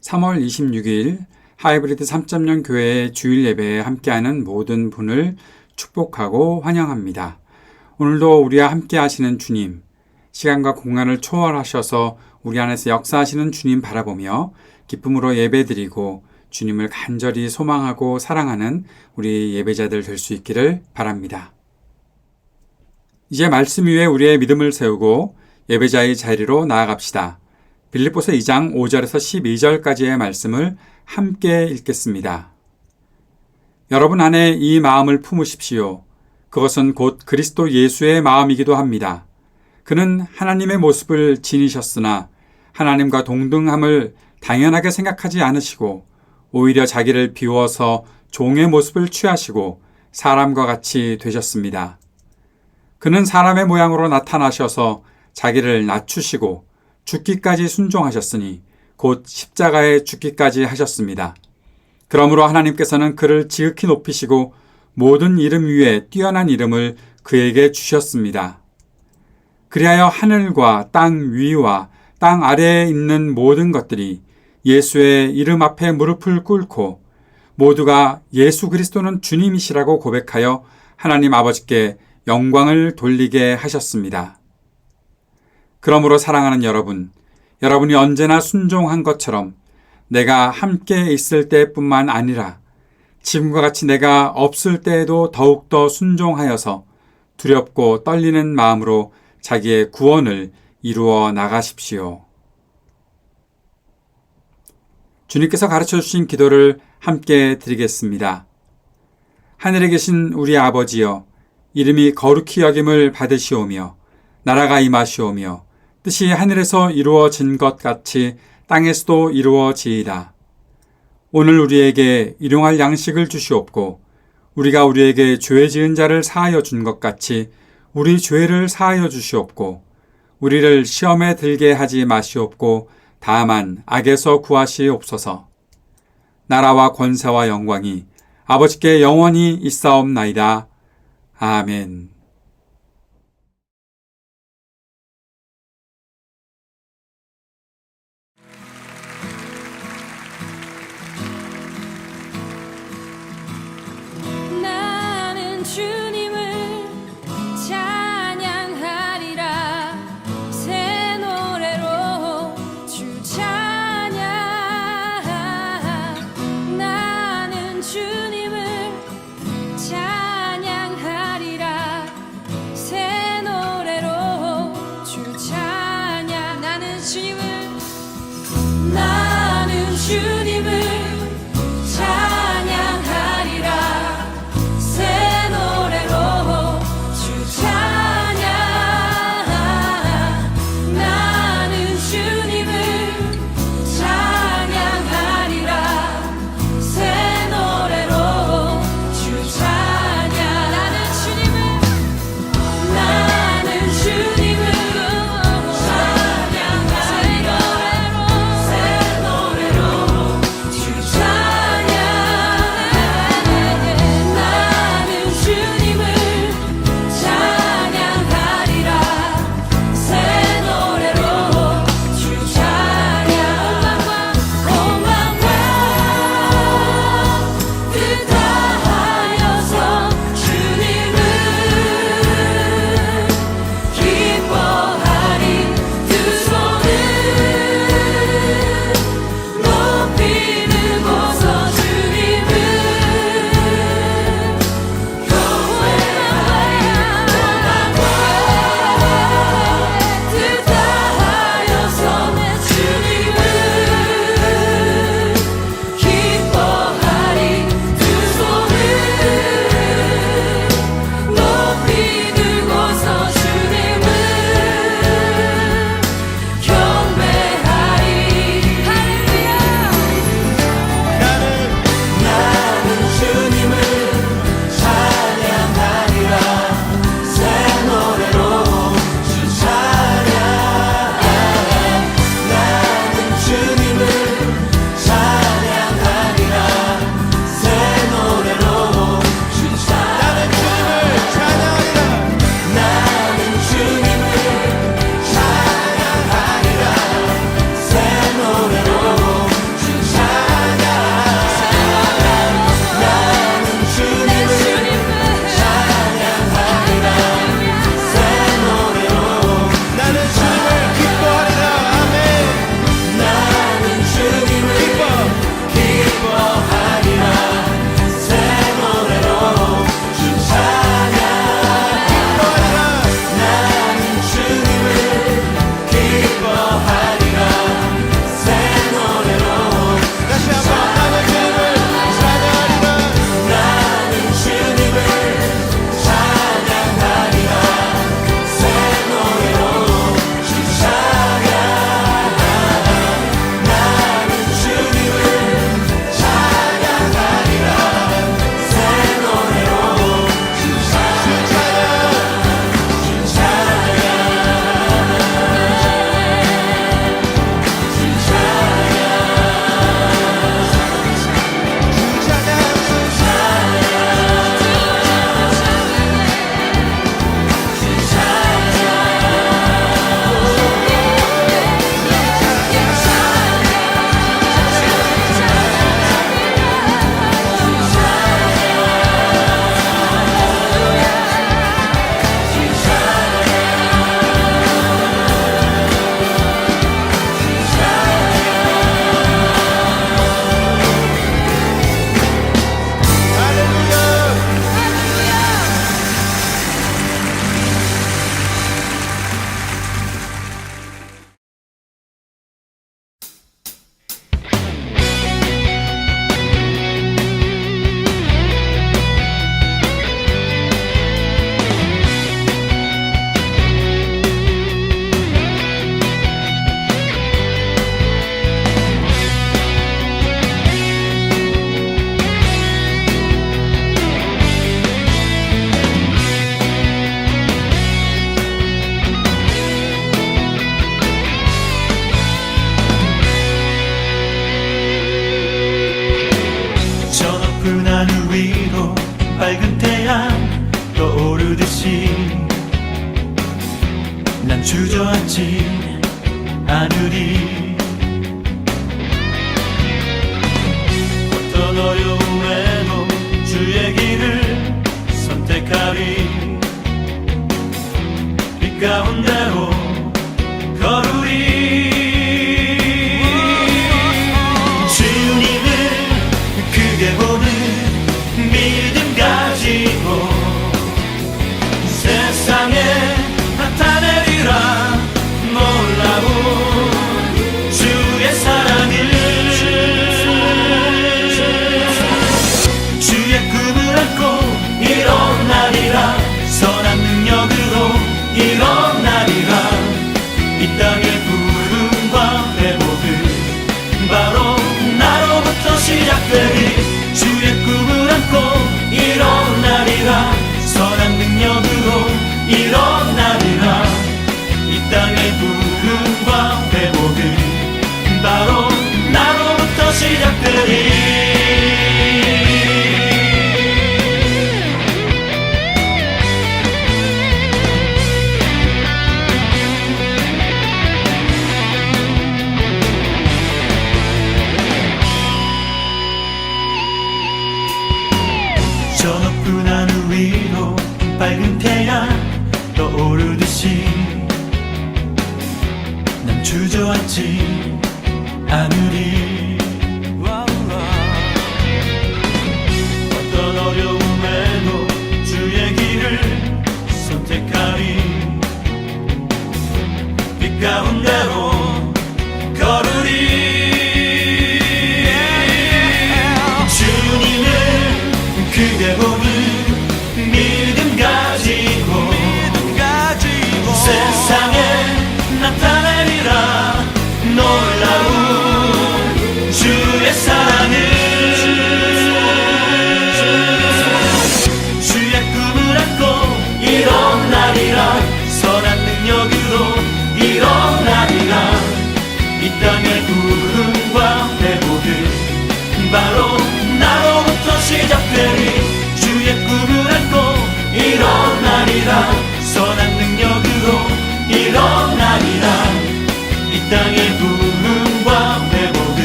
3월 26일 하이브리드 3.0 교회의 주일 예배에 함께하는 모든 분을 축복하고 환영합니다. 오늘도 우리와 함께 하시는 주님, 시간과 공간을 초월하셔서 우리 안에서 역사하시는 주님 바라보며 기쁨으로 예배드리고 주님을 간절히 소망하고 사랑하는 우리 예배자들 될 수 있기를 바랍니다. 이제 말씀 위에 우리의 믿음을 세우고 예배자의 자리로 나아갑시다. 빌립보서 2장 5절에서 12절까지의 말씀을 함께 읽겠습니다. 여러분 안에 이 마음을 품으십시오. 그것은 곧 그리스도 예수의 마음이기도 합니다. 그는 하나님의 모습을 지니셨으나 하나님과 동등함을 당연하게 생각하지 않으시고 오히려 자기를 비워서 종의 모습을 취하시고 사람과 같이 되셨습니다. 그는 사람의 모양으로 나타나셔서 자기를 낮추시고 죽기까지 순종하셨으니 곧 십자가에 죽기까지 하셨습니다. 그러므로 하나님께서는 그를 지극히 높이시고 모든 이름 위에 뛰어난 이름을 그에게 주셨습니다. 그리하여 하늘과 땅 위와 땅 아래에 있는 모든 것들이 예수의 이름 앞에 무릎을 꿇고 모두가 예수 그리스도는 주님이시라고 고백하여 하나님 아버지께 영광을 돌리게 하셨습니다. 그러므로 사랑하는 여러분, 여러분이 언제나 순종한 것처럼 내가 함께 있을 때뿐만 아니라 지금과 같이 내가 없을 때에도 더욱더 순종하여서 두렵고 떨리는 마음으로 자기의 구원을 이루어 나가십시오. 주님께서 가르쳐 주신 기도를 함께 드리겠습니다. 하늘에 계신 우리 아버지여, 이름이 거룩히 여김을 받으시오며 나라가 임하시오며 뜻이 하늘에서 이루어진 것 같이 땅에서도 이루어지이다. 오늘 우리에게 일용할 양식을 주시옵고 우리가 우리에게 죄 지은 자를 사하여 준 것 같이 우리 죄를 사하여 주시옵고 우리를 시험에 들게 하지 마시옵고 다만 악에서 구하시옵소서. 나라와 권세와 영광이 아버지께 영원히 있사옵나이다. 아멘. 나는 주님을 찬양하리라. 새 노래로 주 찬양. 나는 주님을 찬양하리라. 주저앉지 않으리. 어떤 어려움에도 주의 길을 선택하리. 빛 가운데로 걸으리. 주님을 크게 보는 믿음 가지고 세상에 나타내리라. 놀라운 주의 사랑을, 주의 꿈을 안고 일어나리라. 선한 능력으로 일어나리라. 이 땅의 부흥과 회복은 바로 나로부터 시작되리. 주의 꿈을 안고 일어나리라. 선한 능력으로 일어나리라. 이 땅의 부흥과 회복은 바로 나로부터 시작되리. 저 높은 하늘 위로 밝은 태양 떠오르듯이 난 주저앉지 않으리. 어떤 어려움에도 주의 길을 선택하리. 빛 가운데로 걸으리. 주님을 크게 보는 믿음 가지고 세상에 나타내리라. 놀라운 주의 사랑을, 주의 꿈을 안고 일어나리라. 선한 능력으로 일어나리라. 이 땅의 부흥과 회복은 바로 나로부터 시작되리. 주의 꿈을 안고 일어나리라. 선한 능력으로 일어나리라. 이 땅의 부흥과 회복은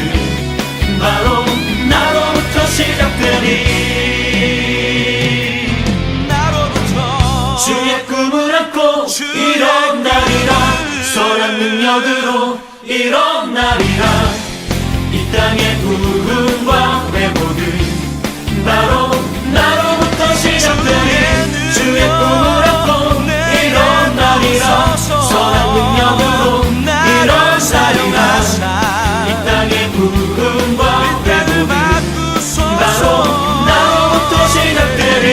바로 나로부터 시작되리. 나로부터 주의 꿈을 안고 일어나리라. 선한 능력으로 일어나리라. 이 땅의 부흥과 회복은 바로 나로부터 시작되리. 주의 꿈을 안고 일어나리라. 선한 능력으로 일어나리라. 이 땅의 부흥과 회복은 바로 나로부터 시작되리.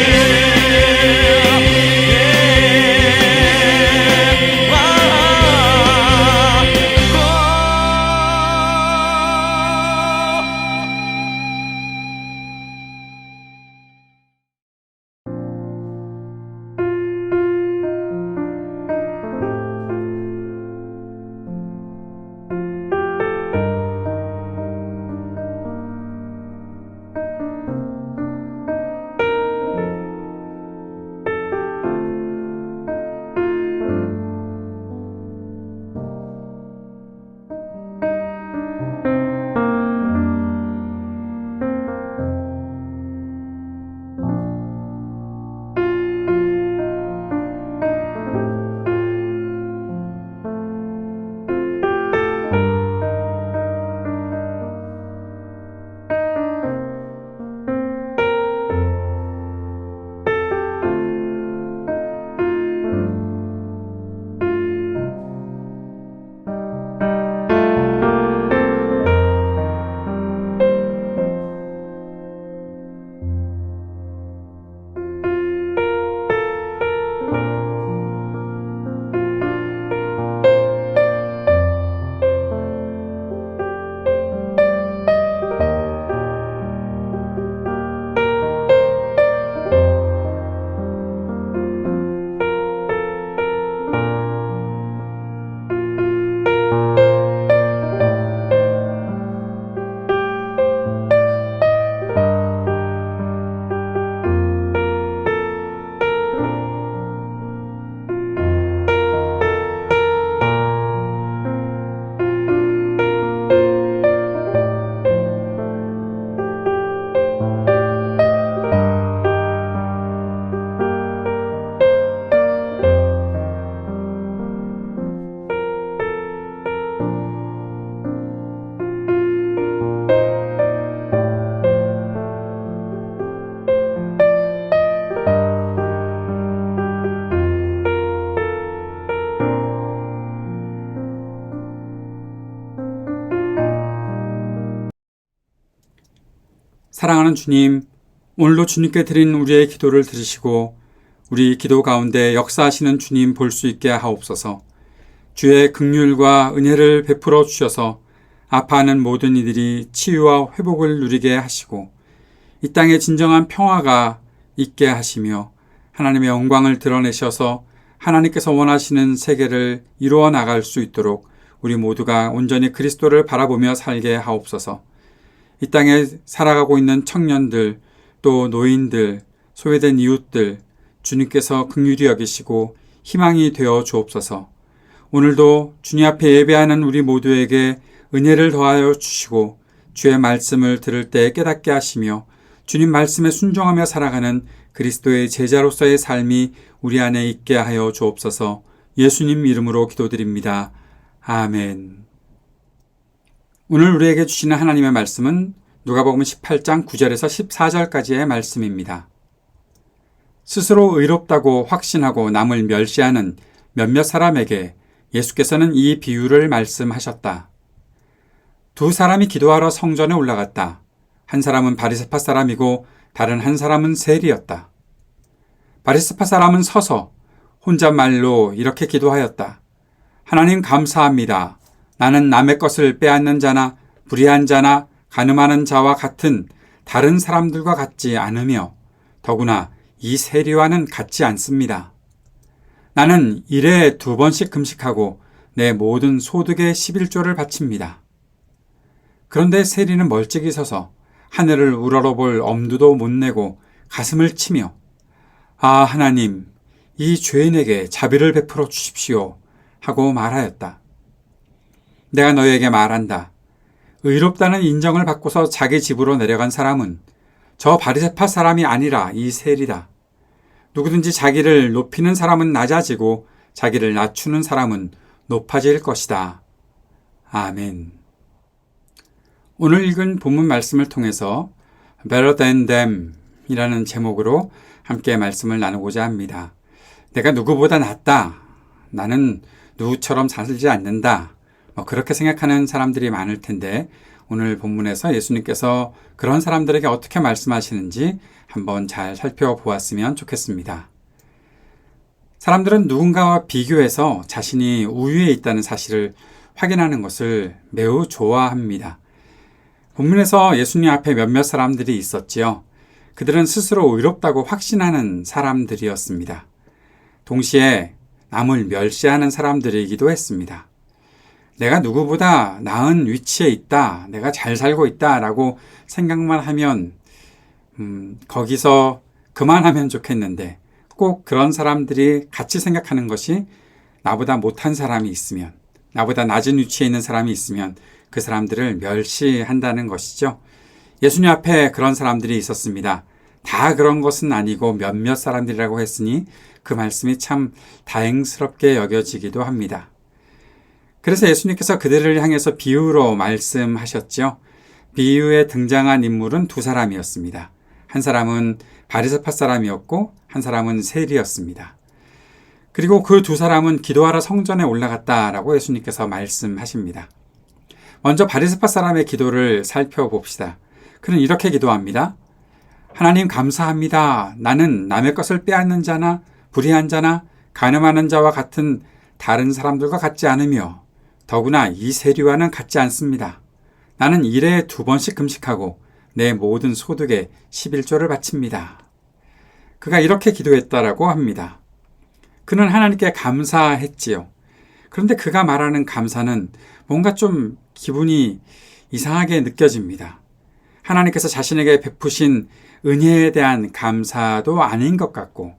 사랑하는 주님, 오늘도 주님께 드린 우리의 기도를 들으시고 우리 기도 가운데 역사하시는 주님 볼 수 있게 하옵소서. 주의 긍휼과 은혜를 베풀어 주셔서 아파하는 모든 이들이 치유와 회복을 누리게 하시고 이 땅에 진정한 평화가 있게 하시며 하나님의 영광을 드러내셔서 하나님께서 원하시는 세계를 이루어 나갈 수 있도록 우리 모두가 온전히 그리스도를 바라보며 살게 하옵소서. 이 땅에 살아가고 있는 청년들, 또 노인들, 소외된 이웃들, 주님께서 긍휼히 여기시고 희망이 되어 주옵소서. 오늘도 주님 앞에 예배하는 우리 모두에게 은혜를 더하여 주시고 주의 말씀을 들을 때 깨닫게 하시며 주님 말씀에 순종하며 살아가는 그리스도의 제자로서의 삶이 우리 안에 있게 하여 주옵소서. 예수님 이름으로 기도드립니다. 아멘. 오늘 우리에게 주시는 하나님의 말씀은 누가복음 18장 9절에서 14절까지의 말씀입니다. 스스로 의롭다고 확신하고 남을 멸시하는 몇몇 사람에게 예수께서는 이 비유를 말씀하셨다. 두 사람이 기도하러 성전에 올라갔다. 한 사람은 바리새파 사람이고 다른 한 사람은 세리였다. 바리새파 사람은 서서 혼잣말로 이렇게 기도하였다. 하나님 감사합니다. 나는 남의 것을 빼앗는 자나 불의한 자나 간음하는 자와 같은 다른 사람들과 같지 않으며 더구나 이 세리와는 같지 않습니다. 나는 일에 2번씩 금식하고 내 모든 소득의 11조를 바칩니다. 그런데 세리는 멀찍이 서서 하늘을 우러러볼 엄두도 못 내고 가슴을 치며 아 하나님 이 죄인에게 자비를 베풀어 주십시오 하고 말하였다. 내가 너희에게 말한다. 의롭다는 인정을 받고서 자기 집으로 내려간 사람은 저 바리새파 사람이 아니라 이 세리다. 누구든지 자기를 높이는 사람은 낮아지고 자기를 낮추는 사람은 높아질 것이다. 아멘. 오늘 읽은 본문 말씀을 통해서 Better than them 이라는 제목으로 함께 말씀을 나누고자 합니다. 내가 누구보다 낫다. 나는 누구처럼 살지 않는다. 그렇게 생각하는 사람들이 많을 텐데 오늘 본문에서 예수님께서 그런 사람들에게 어떻게 말씀하시는지 한번 잘 살펴보았으면 좋겠습니다. 사람들은 누군가와 비교해서 자신이 우위에 있다는 사실을 확인하는 것을 매우 좋아합니다. 본문에서 예수님 앞에 몇몇 사람들이 있었지요. 그들은 스스로 의롭다고 확신하는 사람들이었습니다. 동시에 남을 멸시하는 사람들이기도 했습니다. 내가 누구보다 나은 위치에 있다, 내가 잘 살고 있다 라고 생각만 하면 거기서 그만하면 좋겠는데 꼭 그런 사람들이 같이 생각하는 것이 나보다 못한 사람이 있으면, 나보다 낮은 위치에 있는 사람이 있으면 그 사람들을 멸시한다는 것이죠. 예수님 앞에 그런 사람들이 있었습니다. 다 그런 것은 아니고 몇몇 사람들이라고 했으니 그 말씀이 참 다행스럽게 여겨지기도 합니다. 그래서 예수님께서 그들을 향해서 비유로 말씀하셨죠. 비유에 등장한 인물은 두 사람이었습니다. 한 사람은 바리새파 사람이었고 한 사람은 세리였습니다. 그리고 그 두 사람은 기도하러 성전에 올라갔다라고 예수님께서 말씀하십니다. 먼저 바리새파 사람의 기도를 살펴봅시다. 그는 이렇게 기도합니다. 하나님 감사합니다. 나는 남의 것을 빼앗는 자나 불의한 자나 간음하는 자와 같은 다른 사람들과 같지 않으며 더구나 이 세리와는 같지 않습니다. 나는 일에 2번씩 금식하고 내 모든 소득의 11조를 바칩니다. 그가 이렇게 기도했다라고 합니다. 그는 하나님께 감사했지요. 그런데 그가 말하는 감사는 뭔가 좀 기분이 이상하게 느껴집니다. 하나님께서 자신에게 베푸신 은혜에 대한 감사도 아닌 것 같고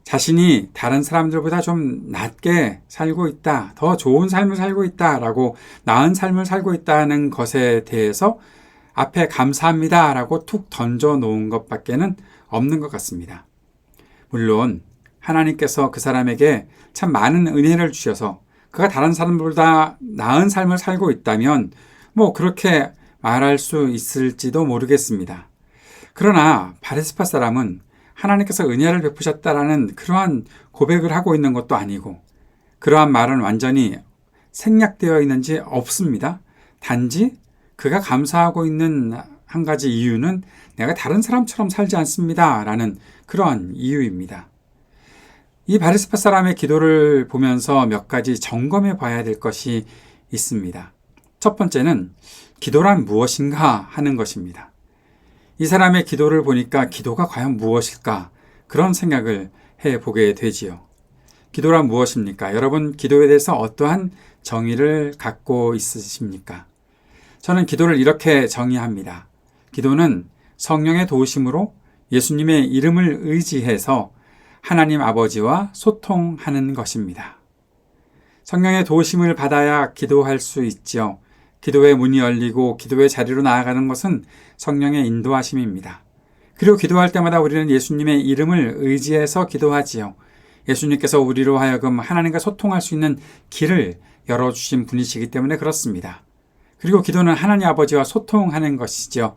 자신이 다른 사람들보다 좀 낮게 살고 있다, 더 좋은 삶을 살고 있다라고 나은 삶을 살고 있다는 것에 대해서 앞에 감사합니다 라고 툭 던져 놓은 것밖에는 없는 것 같습니다. 물론 하나님께서 그 사람에게 참 많은 은혜를 주셔서 그가 다른 사람들보다 나은 삶을 살고 있다면 그렇게 말할 수 있을지도 모르겠습니다. 그러나 바리새파 사람은 하나님께서 은혜를 베푸셨다라는 그러한 고백을 하고 있는 것도 아니고 그러한 말은 완전히 생략되어 있는지 없습니다. 단지 그가 감사하고 있는 한 가지 이유는 내가 다른 사람처럼 살지 않습니다. 라는 그런 이유입니다. 이 바리새파 사람의 기도를 보면서 몇 가지 점검해 봐야 될 것이 있습니다. 첫 번째는 기도란 무엇인가 하는 것입니다. 이 사람의 기도를 보니까 기도가 과연 무엇일까? 그런 생각을 해보게 되지요. 기도란 무엇입니까? 여러분, 기도에 대해서 어떠한 정의를 갖고 있으십니까? 저는 기도를 이렇게 정의합니다. 기도는 성령의 도우심으로 예수님의 이름을 의지해서 하나님 아버지와 소통하는 것입니다. 성령의 도우심을 받아야 기도할 수 있지요. 기도의 문이 열리고 기도의 자리로 나아가는 것은 성령의 인도하심입니다. 그리고 기도할 때마다 우리는 예수님의 이름을 의지해서 기도하지요. 예수님께서 우리로 하여금 하나님과 소통할 수 있는 길을 열어주신 분이시기 때문에 그렇습니다. 그리고 기도는 하나님 아버지와 소통하는 것이죠.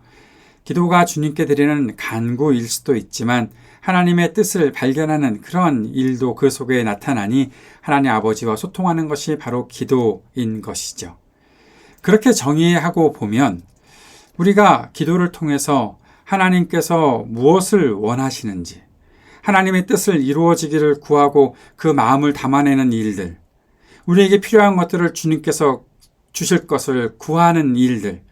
기도가 주님께 드리는 간구일 수도 있지만 하나님의 뜻을 발견하는 그런 일도 그 속에 나타나니 하나님 아버지와 소통하는 것이 바로 기도인 것이죠. 그렇게 정의하고 보면 우리가 기도를 통해서 하나님께서 무엇을 원하시는지, 하나님의 뜻을 이루어지기를 구하고 그 마음을 담아내는 일들, 우리에게 필요한 것들을 주님께서 주실 것을 구하는 일들,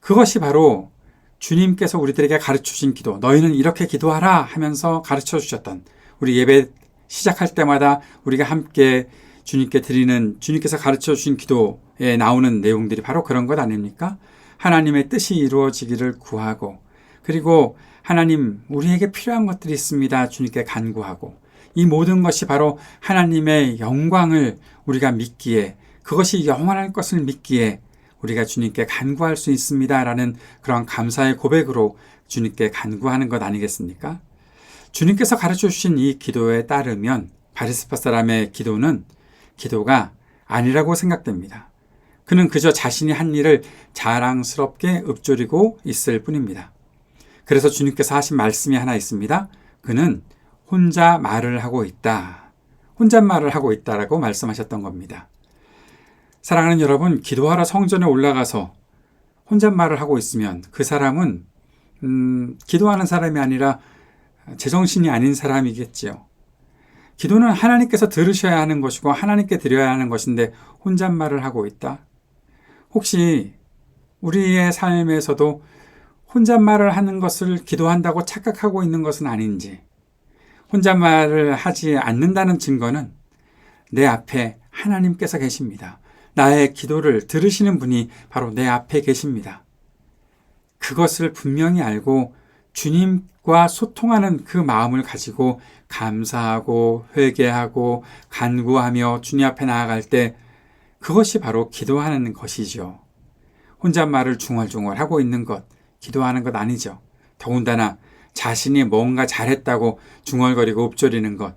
그것이 바로 주님께서 우리들에게 가르쳐주신 기도, 너희는 이렇게 기도하라 하면서 가르쳐 주셨던, 우리 예배 시작할 때마다 우리가 함께 주님께 드리는, 주님께서 가르쳐 주신 기도에 나오는 내용들이 바로 그런 것 아닙니까? 하나님의 뜻이 이루어지기를 구하고, 그리고 하나님, 우리에게 필요한 것들이 있습니다. 주님께 간구하고, 이 모든 것이 바로 하나님의 영광을 우리가 믿기에, 그것이 영원할 것을 믿기에 우리가 주님께 간구할 수 있습니다라는 그런 감사의 고백으로 주님께 간구하는 것 아니겠습니까? 주님께서 가르쳐 주신 이 기도에 따르면 바리새파 사람의 기도는 기도가 아니라고 생각됩니다. 그는 그저 자신이 한 일을 자랑스럽게 읊조리고 있을 뿐입니다. 그래서 주님께서 하신 말씀이 하나 있습니다. 그는 혼자 말을 하고 있다. 혼잣말을 하고 있다라고 말씀하셨던 겁니다. 사랑하는 여러분, 기도하러 성전에 올라가서 혼잣말을 하고 있으면 그 사람은 기도하는 사람이 아니라 제정신이 아닌 사람이겠지요. 기도는 하나님께서 들으셔야 하는 것이고 하나님께 드려야 하는 것인데 혼잣말을 하고 있다? 혹시 우리의 삶에서도 혼잣말을 하는 것을 기도한다고 착각하고 있는 것은 아닌지, 혼잣말을 하지 않는다는 증거는 내 앞에 하나님께서 계십니다. 나의 기도를 들으시는 분이 바로 내 앞에 계십니다. 그것을 분명히 알고 주님과 소통하는 그 마음을 가지고 감사하고 회개하고 간구하며 주님 앞에 나아갈 때 그것이 바로 기도하는 것이죠. 혼잣말을 중얼중얼 하고 있는 것, 기도하는 것 아니죠. 더군다나 자신이 뭔가 잘했다고 중얼거리고 읊조리는 것,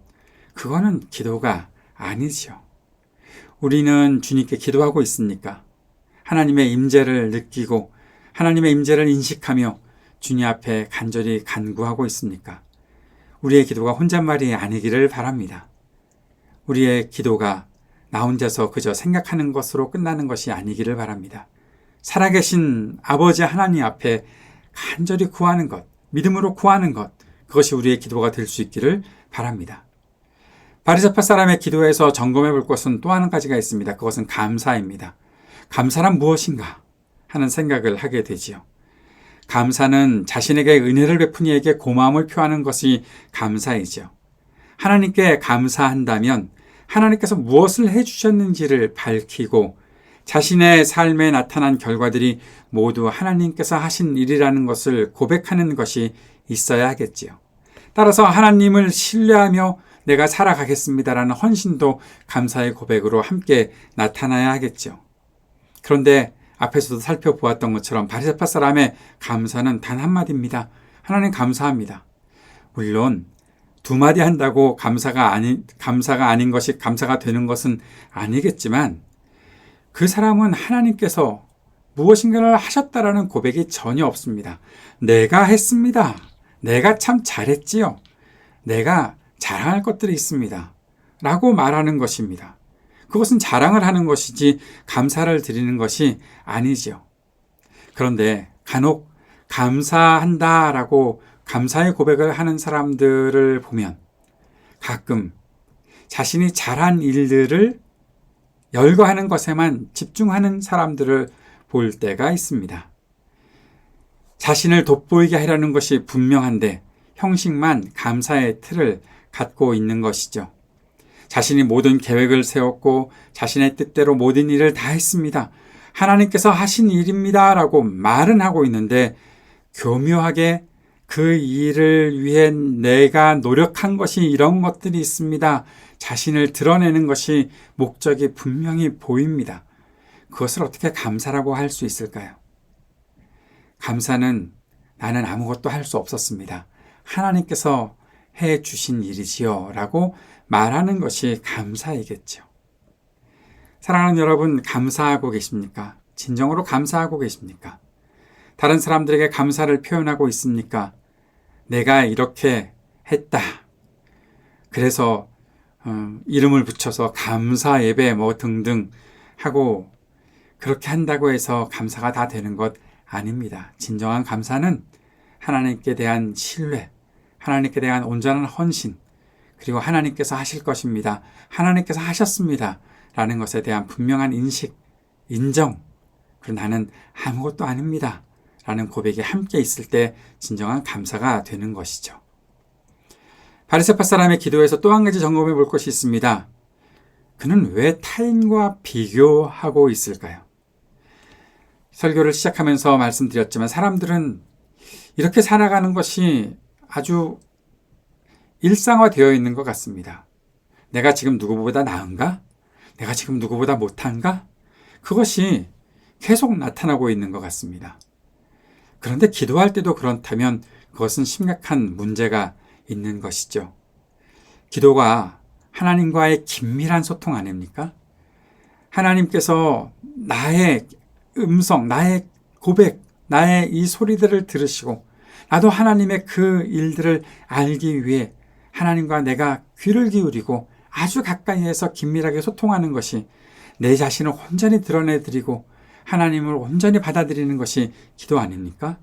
그거는 기도가 아니죠. 우리는 주님께 기도하고 있습니까? 하나님의 임재를 느끼고 하나님의 임재를 인식하며 주님 앞에 간절히 간구하고 있습니까? 우리의 기도가 혼잣말이 아니기를 바랍니다. 우리의 기도가 나 혼자서 그저 생각하는 것으로 끝나는 것이 아니기를 바랍니다. 살아계신 아버지 하나님 앞에 간절히 구하는 것, 믿음으로 구하는 것, 그것이 우리의 기도가 될 수 있기를 바랍니다. 바리새파 사람의 기도에서 점검해 볼 것은 또 한 가지가 있습니다. 그것은 감사입니다. 감사란 무엇인가 하는 생각을 하게 되지요. 감사는 자신에게 은혜를 베푼 이에게 고마움을 표하는 것이 감사이죠. 하나님께 감사한다면 하나님께서 무엇을 해주셨는지를 밝히고 자신의 삶에 나타난 결과들이 모두 하나님께서 하신 일이라는 것을 고백하는 것이 있어야 하겠지요. 따라서 하나님을 신뢰하며 내가 살아가겠습니다라는 헌신도 감사의 고백으로 함께 나타나야 하겠죠. 그런데 앞에서도 살펴보았던 것처럼 바리새파 사람의 감사는 단 한마디입니다. 하나님 감사합니다. 물론 두 마디 한다고 감사가 아닌 것이 감사가 되는 것은 아니겠지만 그 사람은 하나님께서 무엇인가를 하셨다라는 고백이 전혀 없습니다. 내가 했습니다. 내가 참 잘했지요. 내가 자랑할 것들이 있습니다. 라고 말하는 것입니다. 그것은 자랑을 하는 것이지 감사를 드리는 것이 아니지요. 그런데 간혹 감사한다라고 감사의 고백을 하는 사람들을 보면 가끔 자신이 잘한 일들을 열거하는 것에만 집중하는 사람들을 볼 때가 있습니다. 자신을 돋보이게 하려는 것이 분명한데 형식만 감사의 틀을 갖고 있는 것이죠. 자신이 모든 계획을 세웠고 자신의 뜻대로 모든 일을 다 했습니다. 하나님께서 하신 일입니다 라고 말은 하고 있는데 교묘하게 그 일을 위해 내가 노력한 것이 이런 것들이 있습니다. 자신을 드러내는 것이 목적이 분명히 보입니다. 그것을 어떻게 감사라고 할 수 있을까요? 감사는 나는 아무것도 할 수 없었습니다. 하나님께서 해 주신 일이지요 라고 말하는 것이 감사이겠죠. 사랑하는 여러분, 감사하고 계십니까? 진정으로 감사하고 계십니까? 다른 사람들에게 감사를 표현하고 있습니까? 내가 이렇게 했다. 그래서 이름을 붙여서 감사 예배 뭐 등등 하고 그렇게 한다고 해서 감사가 다 되는 것 아닙니다. 진정한 감사는 하나님께 대한 신뢰, 하나님께 대한 온전한 헌신, 그리고 하나님께서 하실 것입니다. 하나님께서 하셨습니다. 라는 것에 대한 분명한 인식, 인정, 그리고 나는 아무것도 아닙니다. 라는 고백이 함께 있을 때 진정한 감사가 되는 것이죠. 바리새파 사람의 기도에서 또 한 가지 점검해 볼 것이 있습니다. 그는 왜 타인과 비교하고 있을까요? 설교를 시작하면서 말씀드렸지만 사람들은 이렇게 살아가는 것이 아주 일상화되어 있는 것 같습니다. 내가 지금 누구보다 나은가? 내가 지금 누구보다 못한가? 그것이 계속 나타나고 있는 것 같습니다. 그런데 기도할 때도 그렇다면 그것은 심각한 문제가 있는 것이죠. 기도가 하나님과의 긴밀한 소통 아닙니까? 하나님께서 나의 음성, 나의 고백, 나의 이 소리들을 들으시고 나도 하나님의 그 일들을 알기 위해 하나님과 내가 귀를 기울이고 아주 가까이에서 긴밀하게 소통하는 것이 내 자신을 온전히 드러내드리고 하나님을 온전히 받아들이는 것이 기도 아닙니까?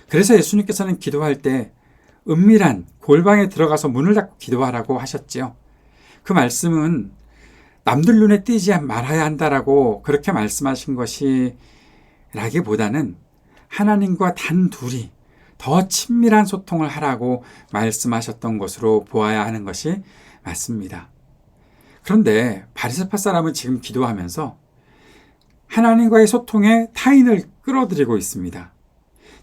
그래서 예수님께서는 기도할 때 은밀한 골방에 들어가서 문을 닫고 기도하라고 하셨지요. 그 말씀은 남들 눈에 띄지 말아야 한다라고 그렇게 말씀하신 것이 라기보다는 하나님과 단둘이 더 친밀한 소통을 하라고 말씀하셨던 것으로 보아야 하는 것이 맞습니다. 그런데 바리새파 사람은 지금 기도하면서 하나님과의 소통에 타인을 끌어들이고 있습니다.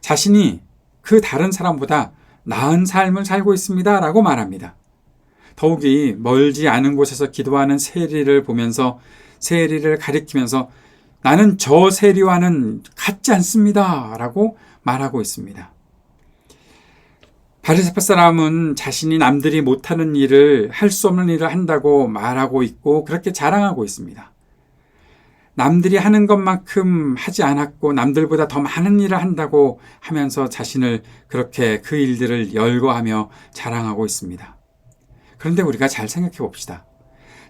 자신이 그 다른 사람보다 나은 삶을 살고 있습니다 라고 말합니다. 더욱이 멀지 않은 곳에서 기도하는 세리를 보면서 세리를 가리키면서 나는 저 세리와는 같지 않습니다 라고 말하고 있습니다. 바리새파 사람은 자신이 남들이 못하는 일을, 할 수 없는 일을 한다고 말하고 있고 그렇게 자랑하고 있습니다. 남들이 하는 것만큼 하지 않았고 남들보다 더 많은 일을 한다고 하면서 자신을 그렇게 그 일들을 열거하며 자랑하고 있습니다. 그런데 우리가 잘 생각해 봅시다.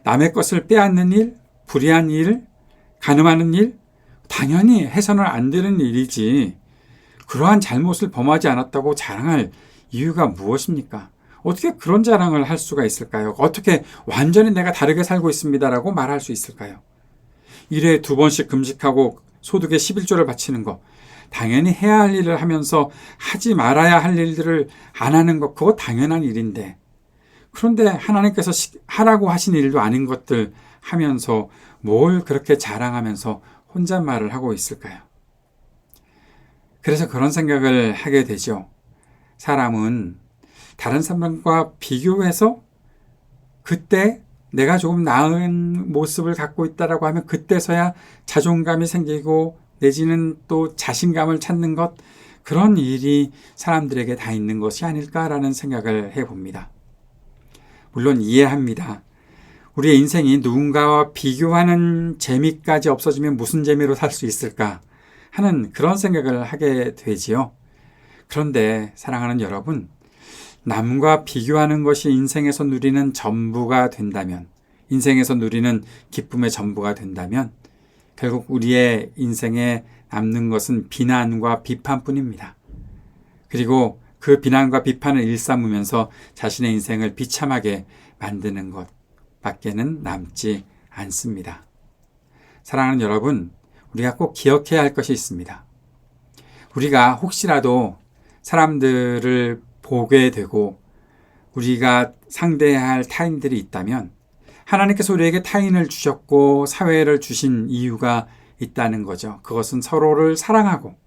남의 것을 빼앗는 일, 불의한 일, 간음하는 일, 당연히 해서는 안 되는 일이지 그러한 잘못을 범하지 않았다고 자랑할 이유가 무엇입니까? 어떻게 그런 자랑을 할 수가 있을까요? 어떻게 완전히 내가 다르게 살고 있습니다라고 말할 수 있을까요? 1회에 2번씩 금식하고 소득의 11조를 바치는 것, 당연히 해야 할 일을 하면서 하지 말아야 할 일들을 안 하는 것, 그거 당연한 일인데 그런데 하나님께서 하라고 하신 일도 아닌 것들 하면서 뭘 그렇게 자랑하면서 혼잣말을 하고 있을까요? 그래서 그런 생각을 하게 되죠. 사람은 다른 사람과 비교해서 그때 내가 조금 나은 모습을 갖고 있다라고 하면 그때서야 자존감이 생기고 내지는 또 자신감을 찾는 것, 그런 일이 사람들에게 다 있는 것이 아닐까라는 생각을 해봅니다. 물론 이해합니다. 우리의 인생이 누군가와 비교하는 재미까지 없어지면 무슨 재미로 살 수 있을까 하는 그런 생각을 하게 되지요. 그런데 사랑하는 여러분, 남과 비교하는 것이 인생에서 누리는 전부가 된다면, 인생에서 누리는 기쁨의 전부가 된다면 결국 우리의 인생에 남는 것은 비난과 비판뿐입니다. 그리고 그 비난과 비판을 일삼으면서 자신의 인생을 비참하게 만드는 것 밖에는 남지 않습니다. 사랑하는 여러분, 우리가 꼭 기억해야 할 것이 있습니다. 우리가 혹시라도 사람들을 보게 되고 우리가 상대해야 할 타인들이 있다면 하나님께서 우리에게 타인을 주셨고 사회를 주신 이유가 있다는 거죠. 그것은 서로를 사랑하고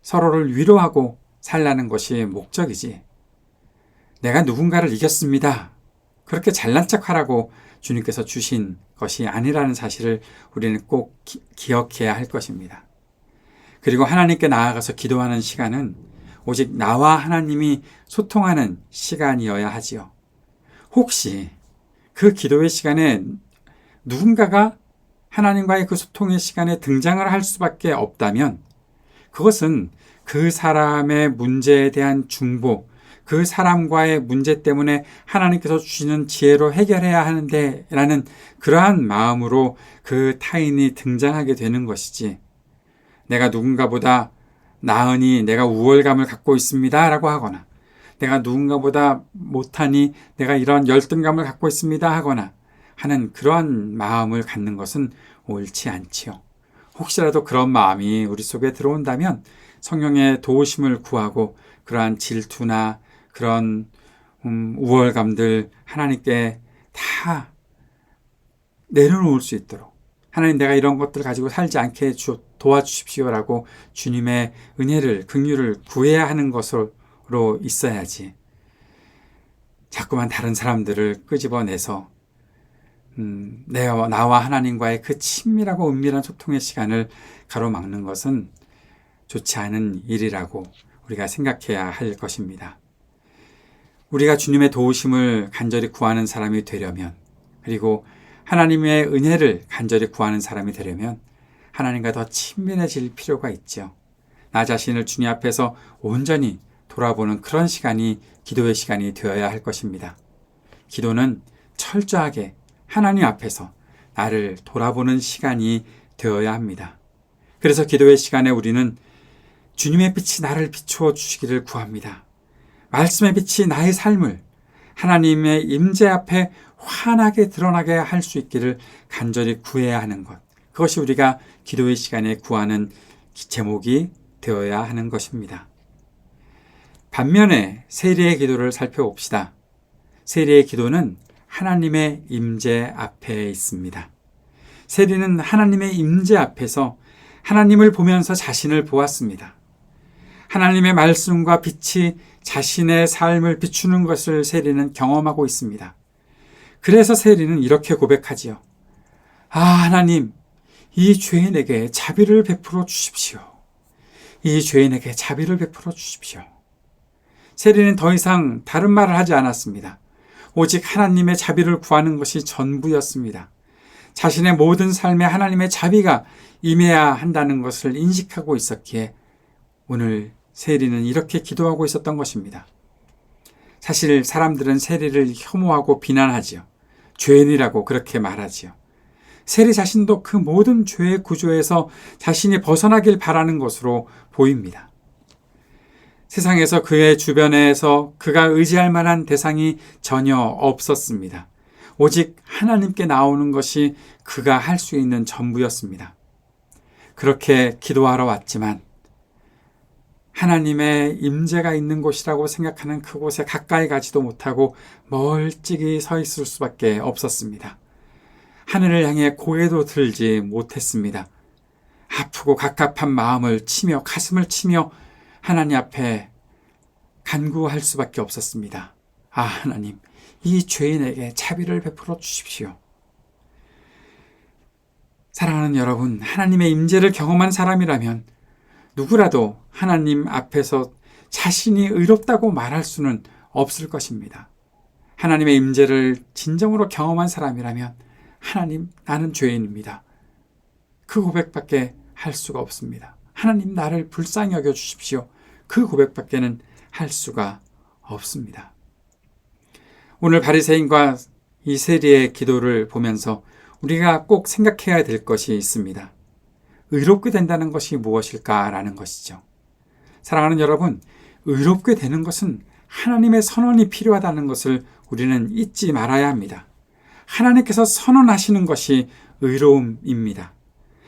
서로를 위로하고 살라는 것이 목적이지. 내가 누군가를 이겼습니다. 그렇게 잘난 척하라고 주님께서 주신 것이 아니라는 사실을 우리는 꼭 기억해야 할 것입니다. 그리고 하나님께 나아가서 기도하는 시간은 오직 나와 하나님이 소통하는 시간이어야 하지요. 혹시 그 기도의 시간에 누군가가 하나님과의 그 소통의 시간에 등장을 할 수밖에 없다면 그것은 그 사람의 문제에 대한 중보, 그 사람과의 문제 때문에 하나님께서 주시는 지혜로 해결해야 하는데 라는 그러한 마음으로 그 타인이 등장하게 되는 것이지, 내가 누군가보다 나으니 내가 우월감을 갖고 있습니다 라고 하거나 내가 누군가보다 못하니 내가 이런 열등감을 갖고 있습니다 하거나 하는 그러한 마음을 갖는 것은 옳지 않지요. 혹시라도 그런 마음이 우리 속에 들어온다면 성령의 도우심을 구하고 그러한 질투나 그런 우월감들 하나님께 다 내려놓을 수 있도록, 하나님 내가 이런 것들 가지고 살지 않게 도와주십시오라고 주님의 은혜를, 긍휼을 구해야 하는 것으로 있어야지, 자꾸만 다른 사람들을 끄집어내서 나와 하나님과의 그 친밀하고 은밀한 소통의 시간을 가로막는 것은 좋지 않은 일이라고 우리가 생각해야 할 것입니다. 우리가 주님의 도우심을 간절히 구하는 사람이 되려면, 그리고 하나님의 은혜를 간절히 구하는 사람이 되려면 하나님과 더 친밀해질 필요가 있죠. 나 자신을 주님 앞에서 온전히 돌아보는 그런 시간이 기도의 시간이 되어야 할 것입니다. 기도는 철저하게 하나님 앞에서 나를 돌아보는 시간이 되어야 합니다. 그래서 기도의 시간에 우리는 주님의 빛이 나를 비추어 주시기를 구합니다. 말씀의 빛이 나의 삶을 하나님의 임재 앞에 환하게 드러나게 할 수 있기를 간절히 구해야 하는 것, 그것이 우리가 기도의 시간에 구하는 제목이 되어야 하는 것입니다. 반면에 세리의 기도를 살펴봅시다. 세리의 기도는 하나님의 임재 앞에 있습니다. 세리는 하나님의 임재 앞에서 하나님을 보면서 자신을 보았습니다. 하나님의 말씀과 빛이 자신의 삶을 비추는 것을 세리는 경험하고 있습니다. 그래서 세리는 이렇게 고백하지요. 아, 하나님, 이 죄인에게 자비를 베풀어 주십시오. 이 죄인에게 자비를 베풀어 주십시오. 세리는 더 이상 다른 말을 하지 않았습니다. 오직 하나님의 자비를 구하는 것이 전부였습니다. 자신의 모든 삶에 하나님의 자비가 임해야 한다는 것을 인식하고 있었기에 오늘 세리는 이렇게 기도하고 있었던 것입니다. 사실 사람들은 세리를 혐오하고 비난하지요. 죄인이라고 그렇게 말하지요. 세리 자신도 그 모든 죄의 구조에서 자신이 벗어나길 바라는 것으로 보입니다. 세상에서 그의 주변에서 그가 의지할 만한 대상이 전혀 없었습니다. 오직 하나님께 나오는 것이 그가 할 수 있는 전부였습니다. 그렇게 기도하러 왔지만 하나님의 임재가 있는 곳이라고 생각하는 그곳에 가까이 가지도 못하고 멀찍이 서 있을 수밖에 없었습니다. 하늘을 향해 고개도 들지 못했습니다. 아프고 갑갑한 마음을 치며 가슴을 치며 하나님 앞에 간구할 수밖에 없었습니다. 아, 하나님, 이 죄인에게 자비를 베풀어 주십시오. 사랑하는 여러분, 하나님의 임재를 경험한 사람이라면 누구라도 하나님 앞에서 자신이 의롭다고 말할 수는 없을 것입니다. 하나님의 임재를 진정으로 경험한 사람이라면 하나님, 나는 죄인입니다. 그 고백밖에 할 수가 없습니다. 하나님, 나를 불쌍히 여겨 주십시오. 그 고백밖에는 할 수가 없습니다. 오늘 바리새인과 이 세리의 기도를 보면서 우리가 꼭 생각해야 될 것이 있습니다. 의롭게 된다는 것이 무엇일까라는 것이죠. 사랑하는 여러분, 의롭게 되는 것은 하나님의 선언이 필요하다는 것을 우리는 잊지 말아야 합니다. 하나님께서 선언하시는 것이 의로움입니다.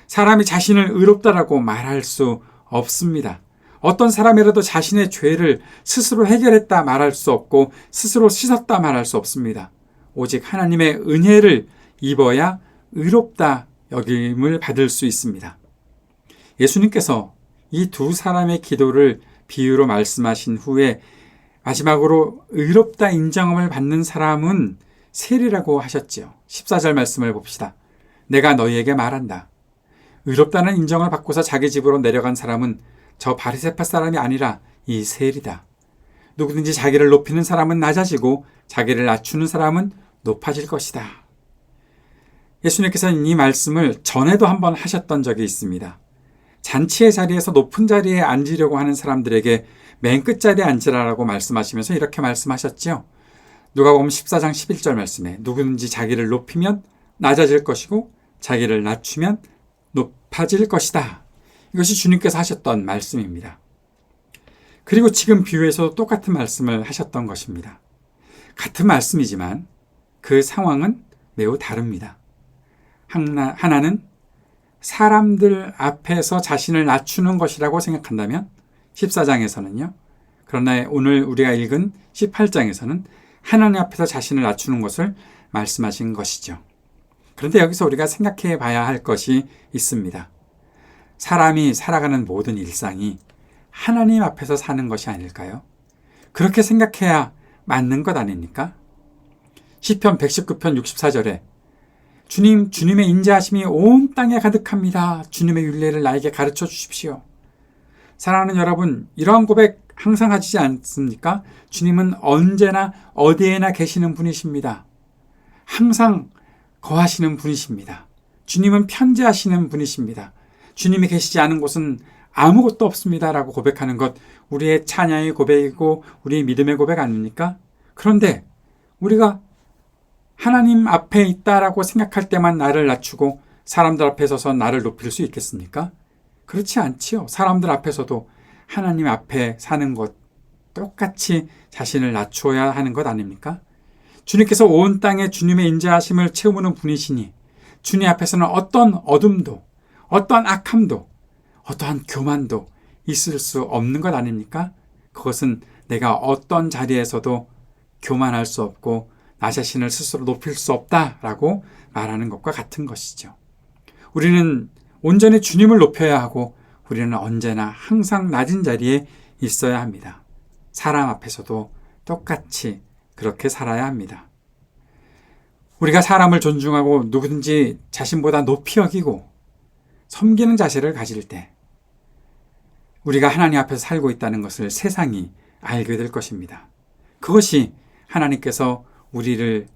사람이 자신을 의롭다라고 말할 수 없습니다. 어떤 사람이라도 자신의 죄를 스스로 해결했다 말할 수 없고 스스로 씻었다 말할 수 없습니다. 오직 하나님의 은혜를 입어야 의롭다 여김을 받을 수 있습니다. 예수님께서 이 두 사람의 기도를 비유로 말씀하신 후에 마지막으로 의롭다 인정함을 받는 사람은 셀이라고 하셨지요. 14절 말씀을 봅시다. 내가 너희에게 말한다. 의롭다는 인정을 받고서 자기 집으로 내려간 사람은 저 바리새파 사람이 아니라 이 셀이다. 누구든지 자기를 높이는 사람은 낮아지고 자기를 낮추는 사람은 높아질 것이다. 예수님께서는 이 말씀을 전에도 한번 하셨던 적이 있습니다. 잔치의 자리에서 높은 자리에 앉으려고 하는 사람들에게 맨 끝자리에 앉으라고 말씀하시면서 이렇게 말씀하셨지요. 누가복음 14장 11절 말씀에 누구든지 자기를 높이면 낮아질 것이고 자기를 낮추면 높아질 것이다. 이것이 주님께서 하셨던 말씀입니다. 그리고 지금 비유에서도 똑같은 말씀을 하셨던 것입니다. 같은 말씀이지만 그 상황은 매우 다릅니다. 하나는 사람들 앞에서 자신을 낮추는 것이라고 생각한다면 14장에서는요. 그러나 오늘 우리가 읽은 18장에서는 하나님 앞에서 자신을 낮추는 것을 말씀하신 것이죠. 그런데 여기서 우리가 생각해 봐야 할 것이 있습니다. 사람이 살아가는 모든 일상이 하나님 앞에서 사는 것이 아닐까요? 그렇게 생각해야 맞는 것 아닙니까? 시편 119편 64절에 주님의 인자하심이 온 땅에 가득합니다. 주님의 율례를 나에게 가르쳐 주십시오. 사랑하는 여러분, 이러한 고백 항상 하시지 않습니까? 주님은 언제나 어디에나 계시는 분이십니다. 항상 거하시는 분이십니다. 주님은 편재하시는 분이십니다. 주님이 계시지 않은 곳은 아무것도 없습니다. 라고 고백하는 것, 우리의 찬양의 고백이고 우리의 믿음의 고백 아닙니까? 그런데 우리가 하나님 앞에 있다라고 생각할 때만 나를 낮추고 사람들 앞에 서서 나를 높일 수 있겠습니까? 그렇지 않지요. 사람들 앞에서도 하나님 앞에 사는 것 똑같이 자신을 낮추어야 하는 것 아닙니까? 주님께서 온 땅에 주님의 인자하심을 채우는 분이시니 주님 앞에서는 어떤 어둠도 어떤 악함도 어떠한 교만도 있을 수 없는 것 아닙니까? 그것은 내가 어떤 자리에서도 교만할 수 없고 나 자신을 스스로 높일 수 없다라고 말하는 것과 같은 것이죠. 우리는 온전히 주님을 높여야 하고 우리는 언제나 항상 낮은 자리에 있어야 합니다. 사람 앞에서도 똑같이 그렇게 살아야 합니다. 우리가 사람을 존중하고 누구든지 자신보다 높이 여기고 섬기는 자세를 가질 때 우리가 하나님 앞에서 살고 있다는 것을 세상이 알게 될 것입니다. 그것이 하나님께서 우리를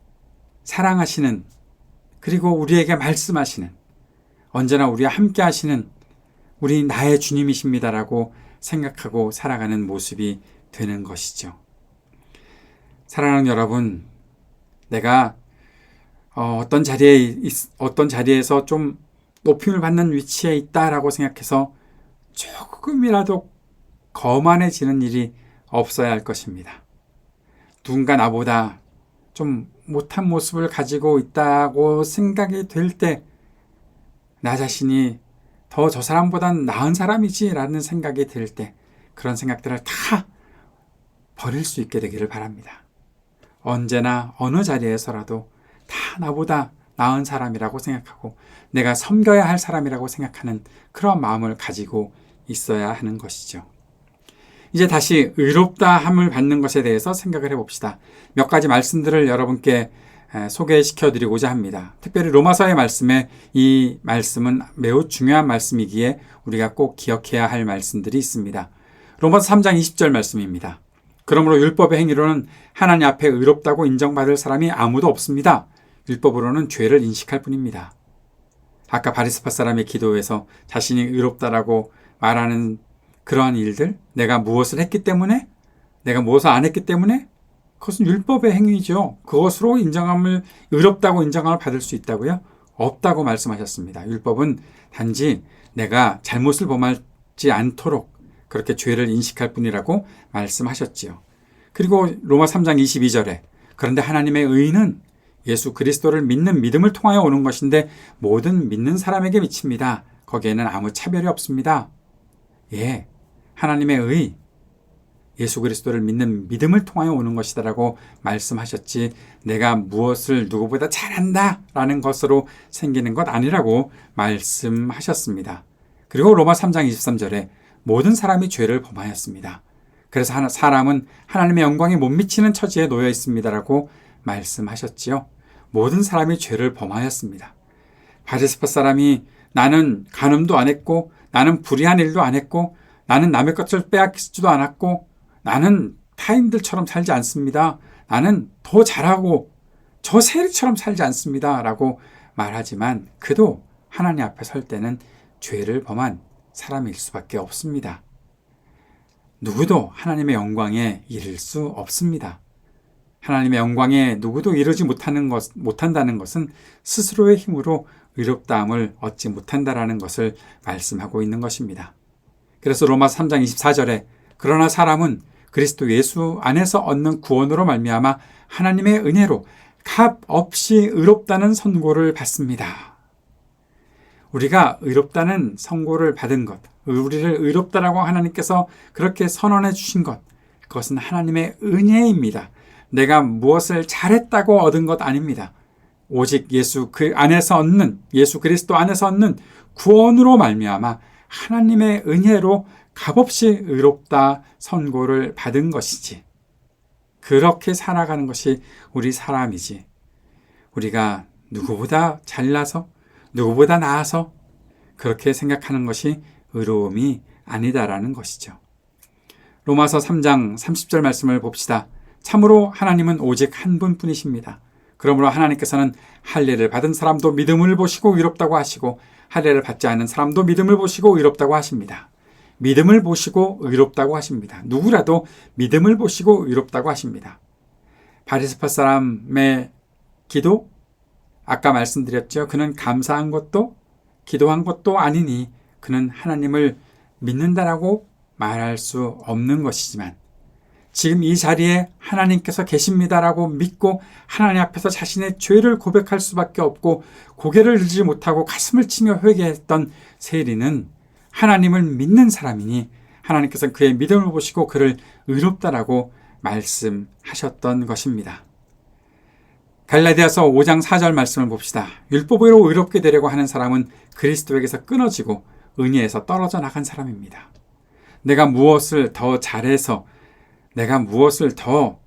사랑하시는 그리고 우리에게 말씀하시는 언제나 우리와 함께 하시는 우리 나의 주님이십니다라고 생각하고 살아가는 모습이 되는 것이죠. 사랑하는 여러분, 내가 어떤 자리에서 좀 높임을 받는 위치에 있다라고 생각해서 조금이라도 거만해지는 일이 없어야 할 것입니다. 누군가 나보다 좀 못한 모습을 가지고 있다고 생각이 될 때 나 자신이 더 저 사람보단 나은 사람이지라는 생각이 들 때 그런 생각들을 다 버릴 수 있게 되기를 바랍니다. 언제나 어느 자리에서라도 다 나보다 나은 사람이라고 생각하고 내가 섬겨야 할 사람이라고 생각하는 그런 마음을 가지고 있어야 하는 것이죠. 이제 다시 의롭다함을 받는 것에 대해서 생각을 해봅시다. 몇 가지 말씀들을 여러분께 소개시켜 드리고자 합니다. 특별히 로마서의 말씀에 이 말씀은 매우 중요한 말씀이기에 우리가 꼭 기억해야 할 말씀들이 있습니다. 로마서 3장 20절 말씀입니다. 그러므로 율법의 행위로는 하나님 앞에 의롭다고 인정받을 사람이 아무도 없습니다. 율법으로는 죄를 인식할 뿐입니다. 아까 바리새파 사람의 기도에서 자신이 의롭다라고 말하는 그러한 일들, 내가 무엇을 했기 때문에, 내가 무엇을 안 했기 때문에 그것은 율법의 행위죠. 그것으로 의롭다고 인정함을 받을 수 있다고요? 없다고 말씀하셨습니다. 율법은 단지 내가 잘못을 범하지 않도록 그렇게 죄를 인식할 뿐이라고 말씀하셨지요. 그리고 로마 3장 22절에 그런데 하나님의 의는 예수 그리스도를 믿는 믿음을 통하여 오는 것인데 모든 믿는 사람에게 미칩니다. 거기에는 아무 차별이 없습니다. 예, 하나님의 의, 예수 그리스도를 믿는 믿음을 통하여 오는 것이다라고 말씀하셨지 내가 무엇을 누구보다 잘한다 라는 것으로 생기는 것 아니라고 말씀하셨습니다. 그리고 로마 3장 23절에 모든 사람이 죄를 범하였습니다. 그래서 사람은 하나님의 영광에 못 미치는 처지에 놓여 있습니다라고 말씀하셨지요. 모든 사람이 죄를 범하였습니다. 바리새파 사람이 나는 간음도 안 했고 나는 불의한 일도 안 했고 나는 남의 것을 빼앗기지도 않았고 나는 타인들처럼 살지 않습니다. 나는 더 잘하고 저 세리처럼 살지 않습니다. 라고 말하지만 그도 하나님 앞에 설 때는 죄를 범한 사람일 수밖에 없습니다. 누구도 하나님의 영광에 이를 수 없습니다. 하나님의 영광에 누구도 이르지 못한다는 것은 스스로의 힘으로 의롭다함을 얻지 못한다라는 것을 말씀하고 있는 것입니다. 그래서 로마 3장 24절에 그러나 사람은 그리스도 예수 안에서 얻는 구원으로 말미암아 하나님의 은혜로 값 없이 의롭다는 선고를 받습니다. 우리가 의롭다는 선고를 받은 것, 우리를 의롭다라고 하나님께서 그렇게 선언해 주신 것, 그것은 하나님의 은혜입니다. 내가 무엇을 잘했다고 얻은 것 아닙니다. 오직 예수 그리스도 안에서 얻는 구원으로 말미암아 하나님의 은혜로 값없이 의롭다 선고를 받은 것이지. 그렇게 살아가는 것이 우리 사람이지. 우리가 누구보다 잘나서 누구보다 나아서 그렇게 생각하는 것이 의로움이 아니다라는 것이죠. 로마서 3장 30절 말씀을 봅시다. 참으로 하나님은 오직 한 분뿐이십니다. 그러므로 하나님께서는 할례를 받은 사람도 믿음을 보시고 의롭다고 하시고 할례를 받지 않은 사람도 믿음을 보시고 의롭다고 하십니다. 믿음을 보시고 의롭다고 하십니다. 누구라도 믿음을 보시고 의롭다고 하십니다. 바리새파 사람의 기도, 아까 말씀드렸죠. 그는 감사한 것도 기도한 것도 아니니 그는 하나님을 믿는다라고 말할 수 없는 것이지만 지금 이 자리에 하나님께서 계십니다라고 믿고 하나님 앞에서 자신의 죄를 고백할 수밖에 없고 고개를 들지 못하고 가슴을 치며 회개했던 세리는 하나님을 믿는 사람이니 하나님께서 그의 믿음을 보시고 그를 의롭다라고 말씀하셨던 것입니다. 갈라디아서 5장 4절 말씀을 봅시다. 율법으로 의롭게 되려고 하는 사람은 그리스도에게서 끊어지고 은혜에서 떨어져 나간 사람입니다. 내가 무엇을 더 잘해서 내가 무엇을 더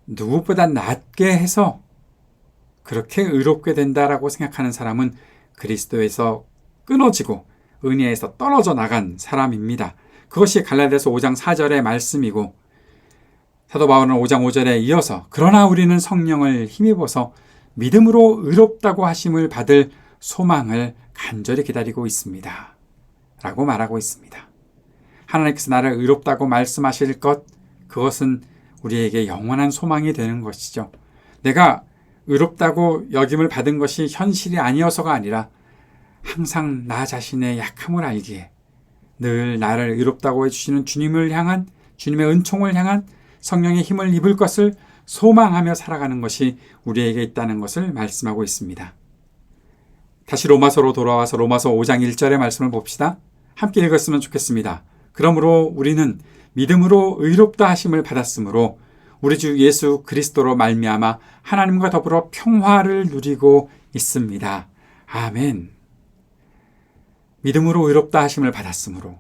누구보다 낫게 해서 그렇게 의롭게 된다라고 생각하는 사람은 그리스도에서 끊어지고 은혜에서 떨어져 나간 사람입니다. 그것이 갈라디아서 5장 4절의 말씀이고 사도 바울은 5장 5절에 이어서 그러나 우리는 성령을 힘입어서 믿음으로 의롭다고 하심을 받을 소망을 간절히 기다리고 있습니다. 라고 말하고 있습니다. 하나님께서 나를 의롭다고 말씀하실 것, 그것은 우리에게 영원한 소망이 되는 것이죠. 내가 의롭다고 여김을 받은 것이 현실이 아니어서가 아니라 항상 나 자신의 약함을 알기에 늘 나를 의롭다고 해주시는 주님을 향한 주님의 은총을 향한 성령의 힘을 입을 것을 소망하며 살아가는 것이 우리에게 있다는 것을 말씀하고 있습니다. 다시 로마서로 돌아와서 로마서 5장 1절의 말씀을 봅시다. 함께 읽었으면 좋겠습니다. 그러므로 우리는 믿음으로 의롭다 하심을 받았으므로 우리 주 예수 그리스도로 말미암아 하나님과 더불어 평화를 누리고 있습니다. 아멘. 믿음으로 의롭다 하심을 받았으므로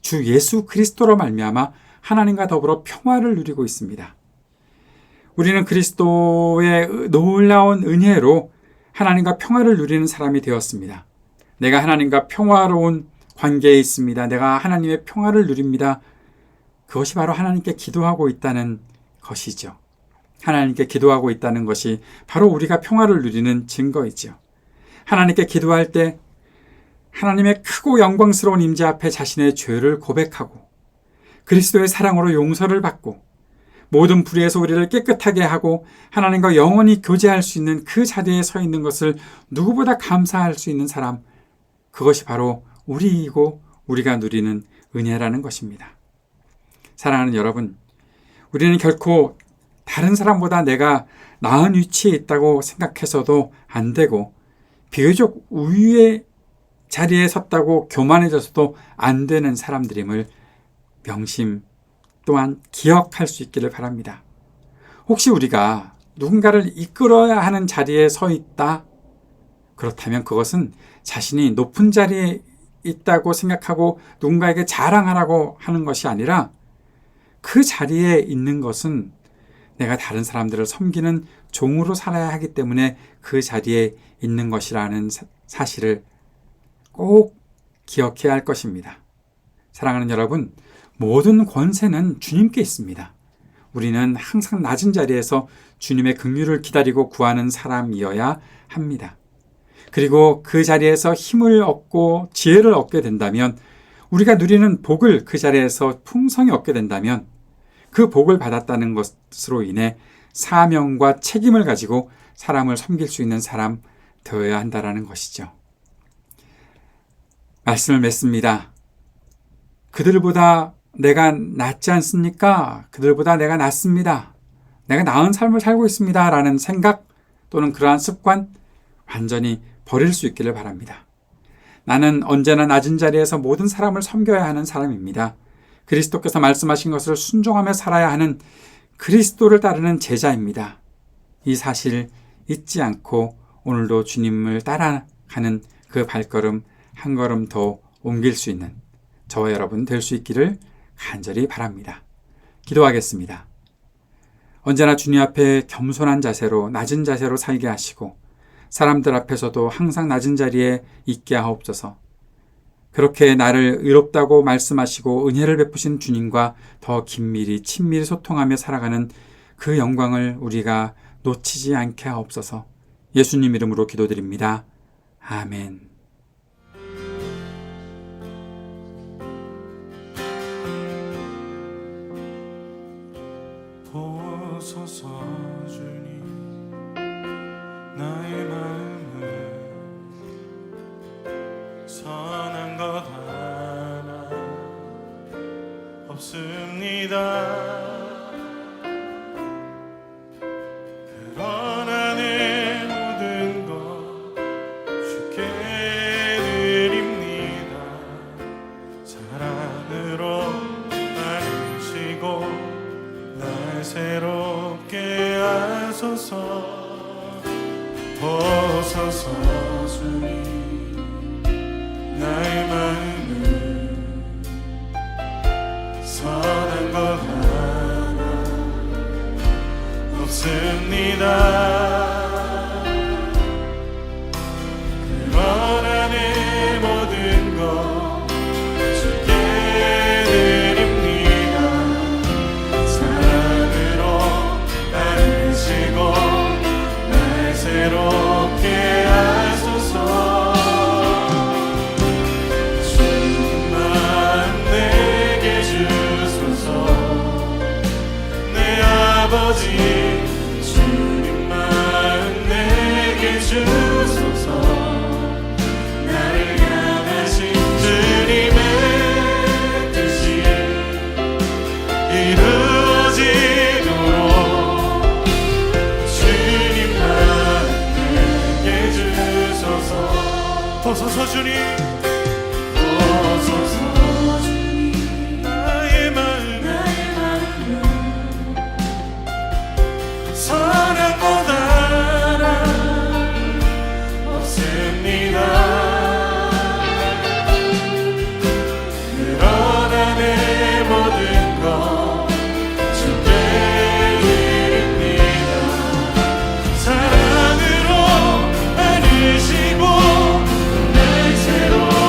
주 예수 그리스도로 말미암아 하나님과 더불어 평화를 누리고 있습니다. 우리는 그리스도의 놀라운 은혜로 하나님과 평화를 누리는 사람이 되었습니다. 내가 하나님과 평화로운 관계에 있습니다. 내가 하나님의 평화를 누립니다. 그것이 바로 하나님께 기도하고 있다는 것이죠. 하나님께 기도하고 있다는 것이 바로 우리가 평화를 누리는 증거이죠. 하나님께 기도할 때 하나님의 크고 영광스러운 임재 앞에 자신의 죄를 고백하고 그리스도의 사랑으로 용서를 받고 모든 불의에서 우리를 깨끗하게 하고 하나님과 영원히 교제할 수 있는 그 자리에 서 있는 것을 누구보다 감사할 수 있는 사람, 그것이 바로 우리이고 우리가 누리는 은혜라는 것입니다. 사랑하는 여러분, 우리는 결코 다른 사람보다 내가 나은 위치에 있다고 생각해서도 안 되고, 비교적 우위의 자리에 섰다고 교만해져서도 안 되는 사람들임을 명심 또한 기억할 수 있기를 바랍니다. 혹시 우리가 누군가를 이끌어야 하는 자리에 서 있다? 그렇다면 그것은 자신이 높은 자리에 있다고 생각하고 누군가에게 자랑하라고 하는 것이 아니라, 그 자리에 있는 것은 내가 다른 사람들을 섬기는 종으로 살아야 하기 때문에 그 자리에 있는 것이라는 사실을 꼭 기억해야 할 것입니다. 사랑하는 여러분, 모든 권세는 주님께 있습니다. 우리는 항상 낮은 자리에서 주님의 긍휼을 기다리고 구하는 사람이어야 합니다. 그리고 그 자리에서 힘을 얻고 지혜를 얻게 된다면, 우리가 누리는 복을 그 자리에서 풍성히 얻게 된다면, 그 복을 받았다는 것으로 인해 사명과 책임을 가지고 사람을 섬길 수 있는 사람 되어야 한다는 것이죠. 말씀을 맺습니다. 그들보다 내가 낫지 않습니까? 그들보다 내가 낫습니다. 내가 나은 삶을 살고 있습니다. 라는 생각 또는 그러한 습관 완전히 버릴 수 있기를 바랍니다. 나는 언제나 낮은 자리에서 모든 사람을 섬겨야 하는 사람입니다. 그리스도께서 말씀하신 것을 순종하며 살아야 하는 그리스도를 따르는 제자입니다. 이 사실 잊지 않고 오늘도 주님을 따라가는 그 발걸음 한 걸음 더 옮길 수 있는 저와 여러분 될 수 있기를 간절히 바랍니다. 기도하겠습니다. 언제나 주님 앞에 겸손한 자세로, 낮은 자세로 살게 하시고 사람들 앞에서도 항상 낮은 자리에 있게 하옵소서. 그렇게 나를 의롭다고 말씀하시고 은혜를 베푸신 주님과 더 긴밀히 친밀히 소통하며 살아가는 그 영광을 우리가 놓치지 않게 하옵소서. 예수님 이름으로 기도드립니다. 아멘. 보소서 주님, 나의 마음을 선한 것 하나 없습니다. 그러나 내 모든 것 주께 드립니다. 사랑으로 안으시고 날 새롭게 하소서. 보소서 주님, 나의 마음을 선한 것 하나 없습니다. 그러나 내 모든 것 주께 드립니다. 사랑으로 안으시고 날 새롭게 하소서. 주님만 내게 주소서. 내 아버지 주님만 내게 주소서. 나를 향하신 주님의 뜻이 이루어지도록 주님만 내게 주소서. 보소서 주님, 보소서 주님, 나의 마음을 선한 것 하나 없습니다. 그러나 내 모든 것 주께 드립니다. 사랑으로 안으시고 날 새롭게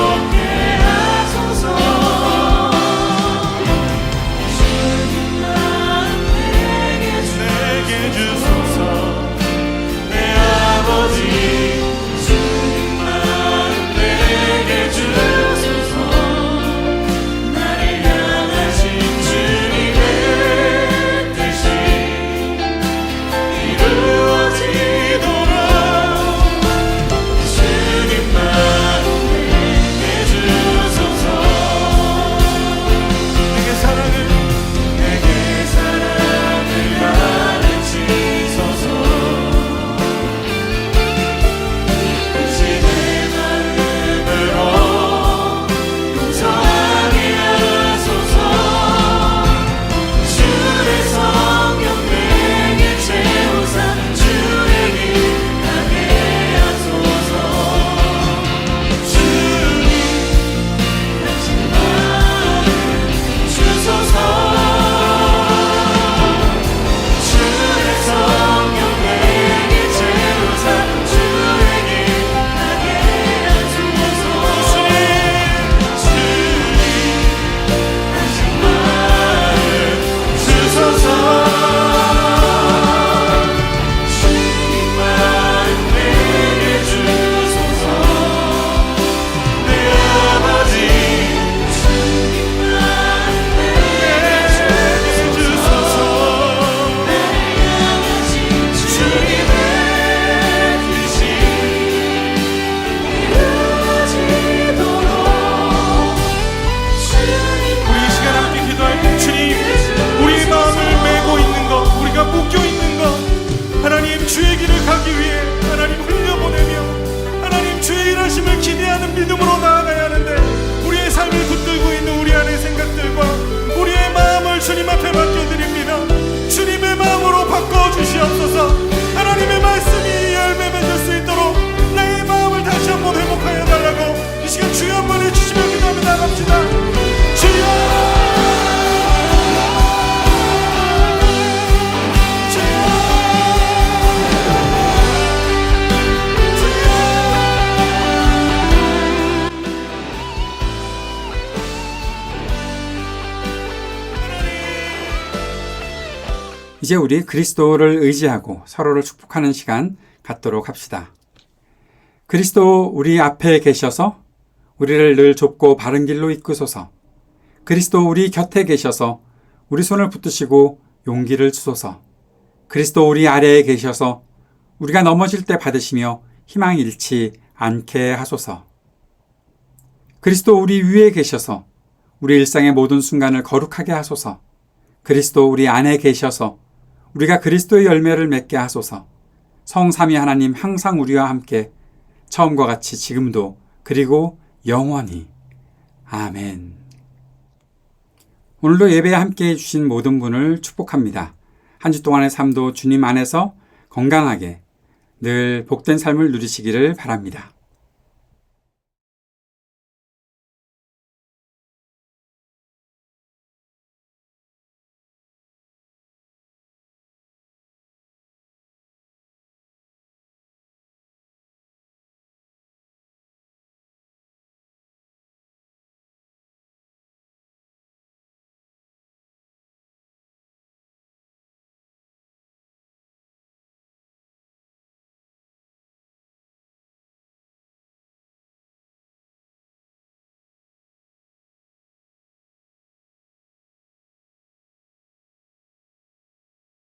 이제 우리 그리스도를 의지하고 서로를 축복하는 시간 갖도록 합시다. 그리스도 우리 앞에 계셔서 우리를 늘 좁고 바른 길로 이끄소서. 그리스도 우리 곁에 계셔서 우리 손을 붙드시고 용기를 주소서. 그리스도 우리 아래에 계셔서 우리가 넘어질 때 받으시며 희망 잃지 않게 하소서. 그리스도 우리 위에 계셔서 우리 일상의 모든 순간을 거룩하게 하소서. 그리스도 우리 안에 계셔서 우리가 그리스도의 열매를 맺게 하소서. 성삼위 하나님 항상 우리와 함께 처음과 같이 지금도 그리고 영원히. 아멘. 오늘도 예배에 함께해 주신 모든 분을 축복합니다. 한 주 동안의 삶도 주님 안에서 건강하게 늘 복된 삶을 누리시기를 바랍니다.